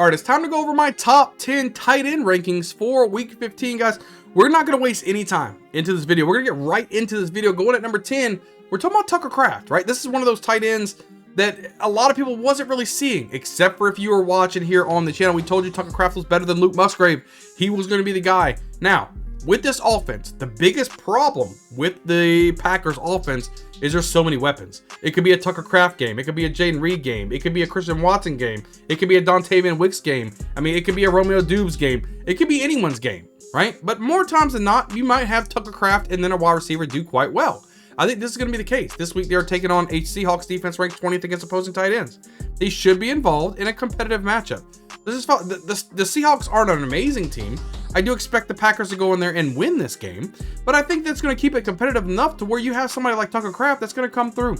All right, it's time to go over my top 10 tight end rankings for week 15, guys. We're not going to waste any time into this video. We're going to get right into this video. Going at number 10, we're talking about Tucker Kraft, right? This is one of those tight ends that a lot of people wasn't really seeing, except for if you were watching here on the channel. We told you Tucker Kraft was better than Luke Musgrave. He was going to be the guy. Now, with this offense, the biggest problem with the Packers offense is there's so many weapons. It could be a Tucker Kraft game. It could be a Jaden Reed game. It could be a Christian Watson game. It could be a Dontavian Wicks game. I mean, it could be a Romeo Dubes game. It could be anyone's game, right? But more times than not, you might have Tucker Kraft and then a wide receiver do quite well. I think this is going to be the case. This week, they are taking on a Seahawks defense ranked 20th against opposing tight ends. They should be involved in a competitive matchup. The Seahawks aren't an amazing team. I do expect the Packers to go in there and win this game, but I think that's going to keep it competitive enough to where you have somebody like Tucker Kraft that's going to come through.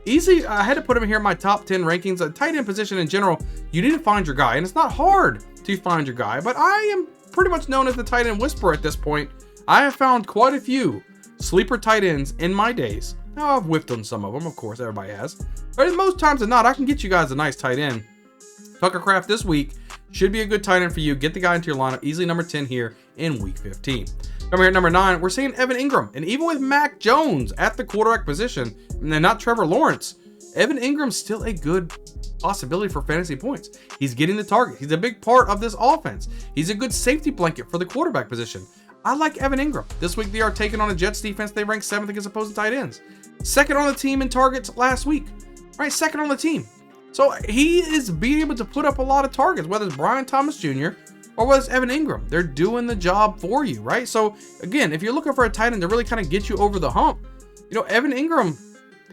Easy, I had to put him here in my top 10 rankings. A tight end position in general, you need to find your guy, and it's not hard to find your guy, but I am pretty much known as the tight end whisperer at this point. I have found quite a few sleeper tight ends in my days. Now, I've whiffed on some of them, of course, everybody has. But most times than not, I can get you guys a nice tight end. Tucker Kraft this week should be a good tight end for you. Get the guy into your lineup. Easily number 10 here in week 15. Coming here at number 9, we're seeing Evan Ingram. And even with Mac Jones at the quarterback position, and then not Trevor Lawrence, Evan Ingram's still a good possibility for fantasy points. He's getting the target. He's a big part of this offense. He's a good safety blanket for the quarterback position. I like Evan Ingram. This week, they are taking on a Jets defense. They ranked 7th against opposing tight ends. Second on the team in targets last week. Right, second on the team. So he is being able to put up a lot of targets, whether it's Brian Thomas Jr. or whether it's Evan Ingram. They're doing the job for you, right? So again, if you're looking for a tight end to really kind of get you over the hump, you know, Evan Ingram,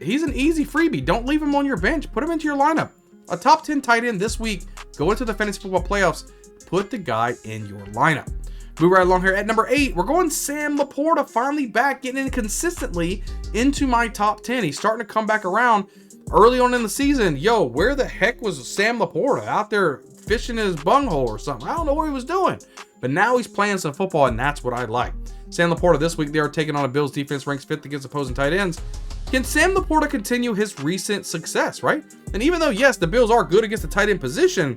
he's an easy freebie. Don't leave him on your bench. Put him into your lineup. A top 10 tight end this week. Go into the fantasy football playoffs. Put the guy in your lineup. Move right along here at number 8. We're going Sam Laporta, finally back, getting in consistently into my top 10. He's starting to come back around. Early on in the season, yo, where the heck was Sam Laporta? Out there fishing his bunghole or something. I don't know what he was doing. But now he's playing some football, and that's what I like. Sam Laporta this week, they are taking on a Bills defense ranks 5th against opposing tight ends. Can Sam Laporta continue his recent success, right? And even though, yes, the Bills are good against the tight end position,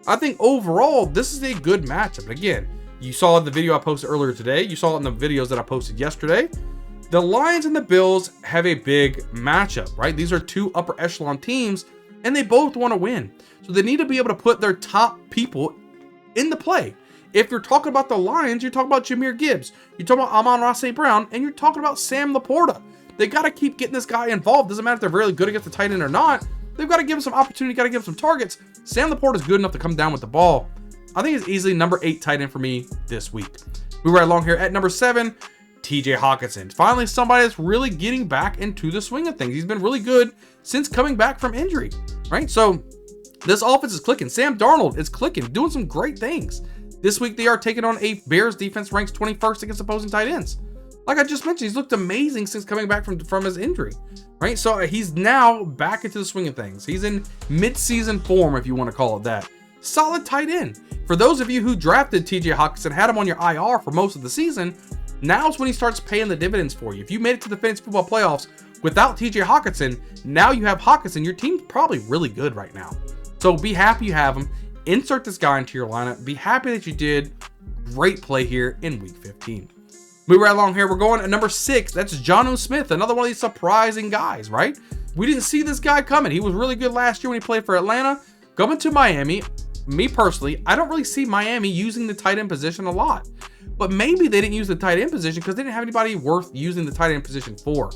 I think overall, this is a good matchup. Again, you saw the video I posted earlier today. You saw it in the videos that I posted yesterday. The Lions and the Bills have a big matchup, right? These are two upper echelon teams, and they both want to win. So they need to be able to put their top people into play. If you're talking about the Lions, you're talking about Jahmyr Gibbs. You're talking about Amon-Ra St. Brown, and you're talking about Sam Laporta. They got to keep getting this guy involved. Doesn't matter if they're really good against the tight end or not. They've got to give him some opportunity, got to give him some targets. Sam Laporta is good enough to come down with the ball. I think it's easily number 8 tight end for me this week. Move right along here at number 7. TJ Hawkinson. Finally, somebody that's really getting back into the swing of things. He's been really good since coming back from injury, right? So this offense is clicking. Sam Darnold is clicking, doing some great things. This week, they are taking on a Bears defense ranks 21st against opposing tight ends. Like I just mentioned, he's looked amazing since coming back from his injury, right? So he's now back into the swing of things. He's in mid-season form, if you want to call it that. Solid tight end. For those of you who drafted TJ Hawkinson, had him on your IR for most of the season, now's when he starts paying the dividends for you. If you made it to the fantasy football playoffs without TJ Hawkinson, now you have Hawkinson. Your team's probably really good right now. So be happy you have him. Insert this guy into your lineup. Be happy that you did. Great play here in week 15. Move right along here. We're going at number 6. That's Jonnu Smith, another one of these surprising guys, right? We didn't see this guy coming. He was really good last year when he played for Atlanta. Coming to Miami, me personally, I don't really see Miami using the tight end position a lot. But maybe they didn't use the tight end position because they didn't have anybody worth using the tight end position for.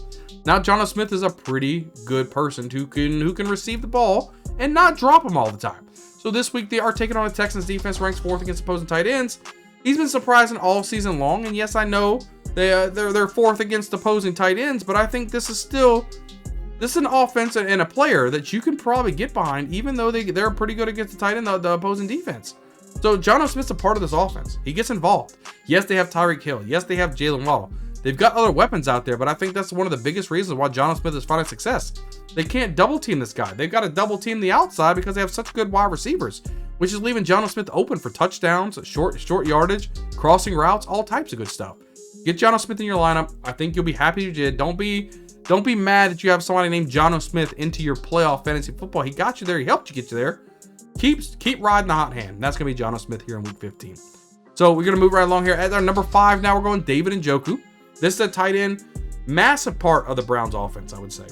Now, Jonnu Smith is a pretty good person who can receive the ball and not drop them all the time. So this week, they are taking on a Texans defense ranks 4th against opposing tight ends. He's been surprising all season long. And yes, I know they're 4th against opposing tight ends, but I think this is an offense and a player that you can probably get behind, even though they're pretty good against the tight end, the opposing defense. So Jonnu Smith's a part of this offense. He gets involved. Yes, they have Tyreek Hill. Yes, they have Jalen Waddle. They've got other weapons out there, but I think that's one of the biggest reasons why Jonnu Smith is finding success. They can't double team this guy. They've got to double team the outside because they have such good wide receivers, which is leaving Jonnu Smith open for touchdowns, short yardage, crossing routes, all types of good stuff. Get Jonnu Smith in your lineup. I think you'll be happy you did. Don't be mad that you have somebody named Jonnu Smith into your playoff fantasy football. He got you there. He helped you get you there. keep riding the hot hand. That's going to be Jonnu Smith here in week 15. So we're going to move right along here. At our number 5 now, we're going David Njoku. This is a tight end, massive part of the Browns offense, I would say.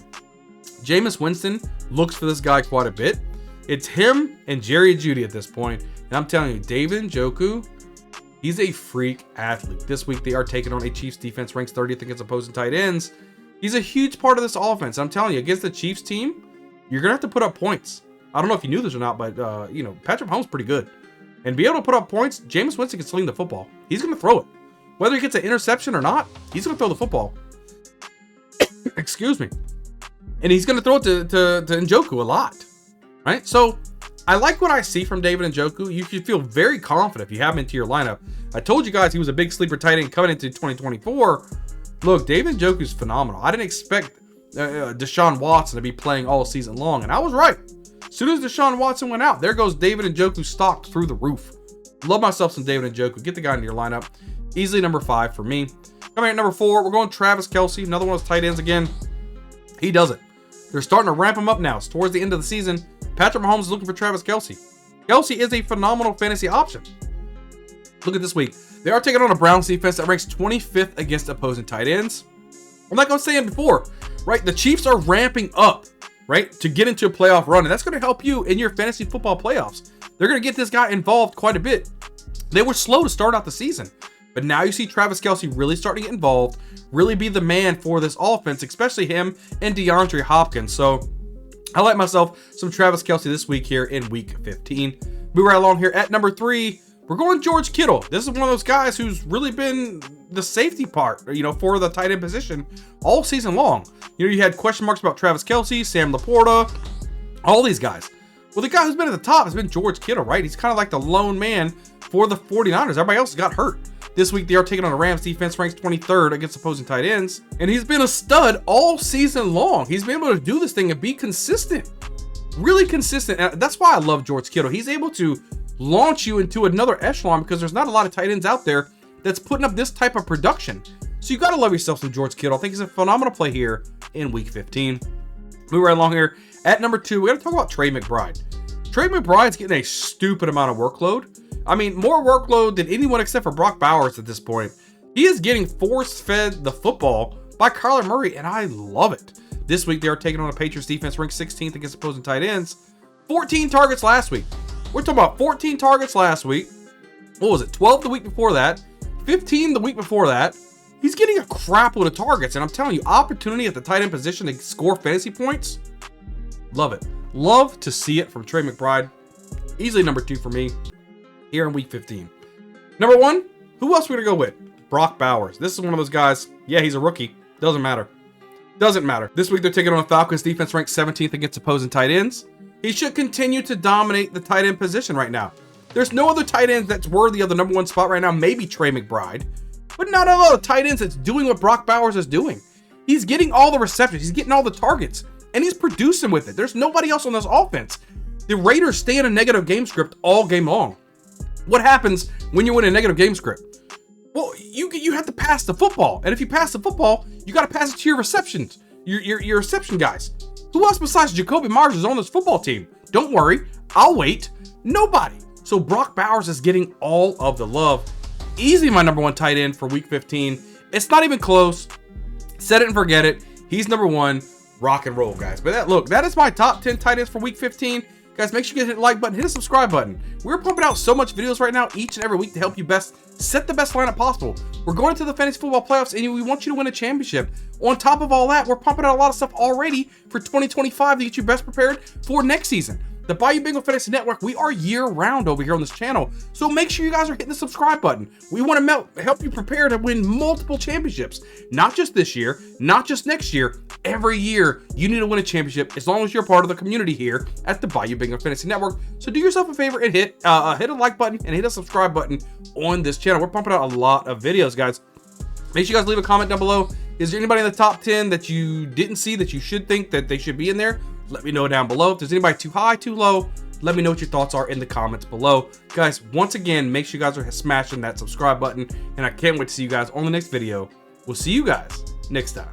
Jameis Winston looks for this guy quite a bit. It's him and Jerry Jeudy at this point. And I'm telling you, David Njoku, he's a freak athlete. This week, they are taking on a Chiefs defense ranks 30th against opposing tight ends. He's a huge part of this offense. I'm telling you, against the Chiefs team, you're going to have to put up points. I don't know if you knew this or not, but, Patrick Mahomes is pretty good. And be able to put up points, Jameis Winston can sling the football. He's going to throw it. Whether he gets an interception or not, he's going to throw the football. Excuse me. And he's going to throw it to Njoku a lot. Right? So, I like what I see from David Njoku. You should feel very confident if you have him into your lineup. I told you guys he was a big sleeper tight end coming into 2024. Look, David Njoku is phenomenal. I didn't expect Deshaun Watson to be playing all season long, and I was right. As soon as Deshaun Watson went out, there goes David Njoku stock through the roof. Love myself some David Njoku. Get the guy into your lineup. Easily number 5 for me. Coming at number 4, we're going Travis Kelce. Another one of those tight ends again. He does it. They're starting to ramp him up now. It's towards the end of the season. Patrick Mahomes is looking for Travis Kelce. Kelce is a phenomenal fantasy option. Look at this week. They are taking on a Browns defense that ranks 25th against opposing tight ends. I'm like I was saying before, right? The Chiefs are ramping up, right, to get into a playoff run, and that's going to help you in your fantasy football playoffs. They're going to get this guy involved quite a bit. They were slow to start out the season, but now you see Travis Kelce really starting to get involved, really be the man for this offense, especially him and DeAndre Hopkins. So I like myself some Travis Kelce this week here in week 15. Move right along here at number 3. We're going George Kittle. This is one of those guys who's really been the safety part, for the tight end position all season long. You had question marks about Travis Kelce, Sam Laporta, all these guys. Well, the guy who's been at the top has been George Kittle, right? He's kind of like the lone man for the 49ers. Everybody else got hurt. This week, they are taking on a Rams defense ranked 23rd against opposing tight ends. And he's been a stud all season long. He's been able to do this thing and be consistent. Really consistent. And that's why I love George Kittle. He's able to launch you into another echelon because there's not a lot of tight ends out there that's putting up this type of production. So you got to love yourself some George Kittle. I think he's a phenomenal play here in week 15. Move right along here. At number 2, we got to talk about Trey McBride. Trey McBride's getting a stupid amount of workload. I mean, more workload than anyone except for Brock Bowers at this point. He is getting force-fed the football by Kyler Murray, and I love it. This week, they are taking on a Patriots defense ranked 16th against opposing tight ends. 14 targets last week. We're talking about 14 targets last week. What was it? 12 the week before that. 15 the week before that. He's getting a crap load of targets, and I'm telling you, opportunity at the tight end position to score fantasy points. Love it. Love to see it from Trey McBride. Easily number 2 for me here in week 15. Number 1, who else are we going to go with? Brock Bowers. This is one of those guys. Yeah, he's a rookie. Doesn't matter. Doesn't matter. This week, they're taking on a Falcons defense ranked 17th against opposing tight ends. He should continue to dominate the tight end position right now. There's no other tight end that's worthy of the number 1 spot right now. Maybe Trey McBride, but not a lot of tight ends that's doing what Brock Bowers is doing. He's getting all the receptions. He's getting all the targets, and he's producing with it. There's nobody else on this offense. The Raiders stay in a negative game script all game long. What happens when you're in a negative game script? Well, you have to pass the football, and if you pass the football, you got to pass it to your receptions, your reception guys. Who else besides Jacoby Myers is on this football team? Don't worry, I'll wait. Nobody. So Brock Bowers is getting all of the love. Easily my number 1 tight end for week 15. It's not even close. Set it and forget it. He's number 1. Rock and roll, guys. But that is my top 10 tight ends for week 15. Guys, make sure you hit the like button, hit the subscribe button. We're pumping out so much videos right now each and every week to help you set the best lineup possible. We're going into the fantasy football playoffs, and we want you to win a championship. On top of all that, we're pumping out a lot of stuff already for 2025 to get you best prepared for next season. The Bayou Bengal Fantasy Network, we are year-round over here on this channel, so make sure you guys are hitting the subscribe button. We want to help you prepare to win multiple championships. Not just this year, not just next year. Every year, you need to win a championship as long as you're part of the community here at the Bayou Bengal Fantasy Network. So do yourself a favor and hit a like button and hit a subscribe button on this channel. We're pumping out a lot of videos, guys. Make sure you guys leave a comment down below. Is there anybody in the top 10 that you didn't see that you should think that they should be in there? Let me know down below. If there's anybody too high, too low, let me know what your thoughts are in the comments below. Guys, once again, make sure you guys are smashing that subscribe button, and I can't wait to see you guys on the next video. We'll see you guys next time.